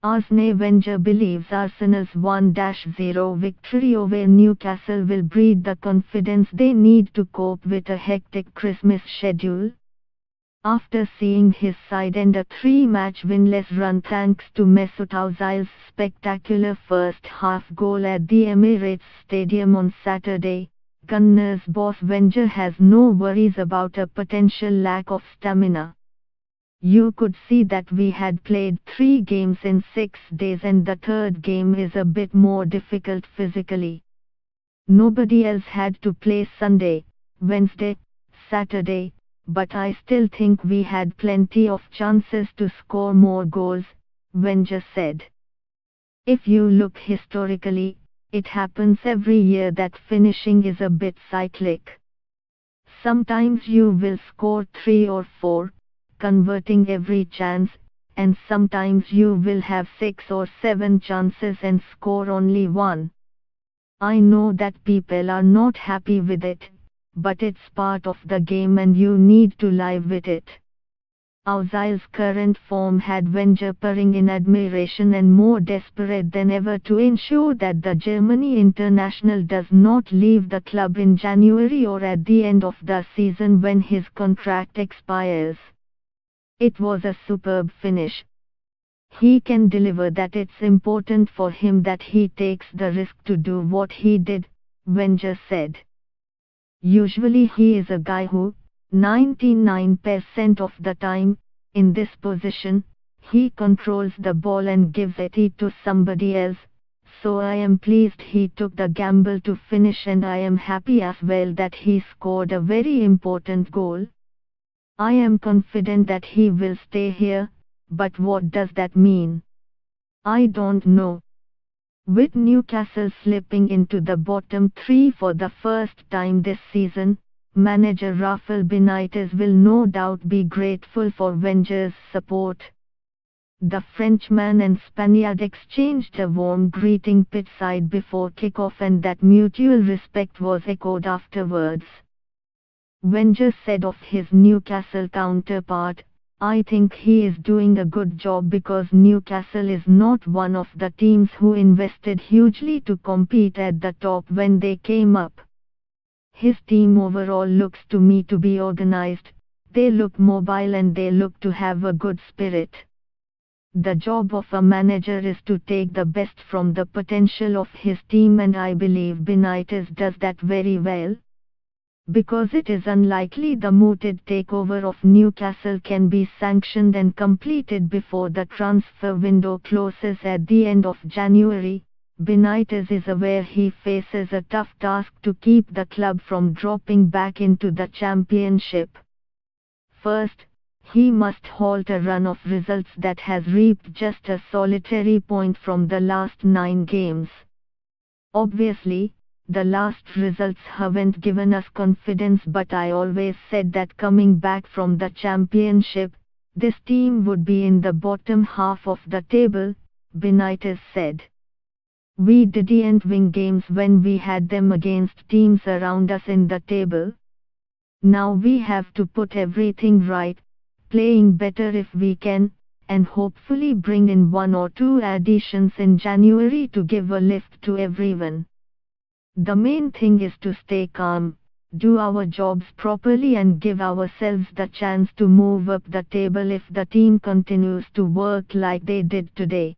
Arsene Wenger believes Arsenal's 1-0 victory over Newcastle will breed the confidence they need to cope with a hectic Christmas schedule. After seeing his side end a three-match winless run thanks to Mesut Ozil's spectacular first-half goal at the Emirates Stadium on Saturday, Gunners boss Wenger has no worries about a potential lack of stamina. "You could see that we had played 3 games in 6 days and the third game is a bit more difficult physically. Nobody else had to play Sunday, Wednesday, Saturday, but I still think we had plenty of chances to score more goals," Wenger said. "If you look historically, it happens every year that finishing is a bit cyclic. Sometimes you will score 3 or 4, converting every chance, and sometimes you will have 6 or 7 chances and score only 1. I know that people are not happy with it, but it's part of the game and you need to live with it." Ozil's current form had Wenger purring in admiration and more desperate than ever to ensure that the Germany international does not leave the club in January or at the end of the season when his contract expires. "It was a superb finish. He can deliver that. It's important for him that he takes the risk to do what he did," Wenger said. "Usually he is a guy who, 99% of the time, in this position, he controls the ball and gives it to somebody else, so I am pleased he took the gamble to finish and I am happy as well that he scored a very important goal. I am confident that he will stay here, but what does that mean? I don't know." With Newcastle slipping into the bottom 3 for the first time this season, manager Rafael Benitez will no doubt be grateful for Wenger's support. The Frenchman and Spaniard exchanged a warm greeting pitchside before kickoff and that mutual respect was echoed afterwards. Wenger said of his Newcastle counterpart, "I think he is doing a good job because Newcastle is not one of the teams who invested hugely to compete at the top when they came up. His team overall looks to me to be organized, they look mobile and they look to have a good spirit. The job of a manager is to take the best from the potential of his team and I believe Benitez does that very well. Because it is unlikely the mooted takeover of Newcastle can be sanctioned and completed before the transfer window closes at the end of January, Benitez is aware he faces a tough task to keep the club from dropping back into the Championship. First, he must halt a run of results that has reaped just a solitary point from the last 9 games. Obviously, the last results haven't given us confidence, but I always said that coming back from the Championship, this team would be in the bottom half of the table," Benitez said. "We didn't win games when we had them against teams around us in the table. Now we have to put everything right, playing better if we can, and hopefully bring in 1 or 2 additions in January to give a lift to everyone. The main thing is to stay calm, do our jobs properly and give ourselves the chance to move up the table if the team continues to work like they did today."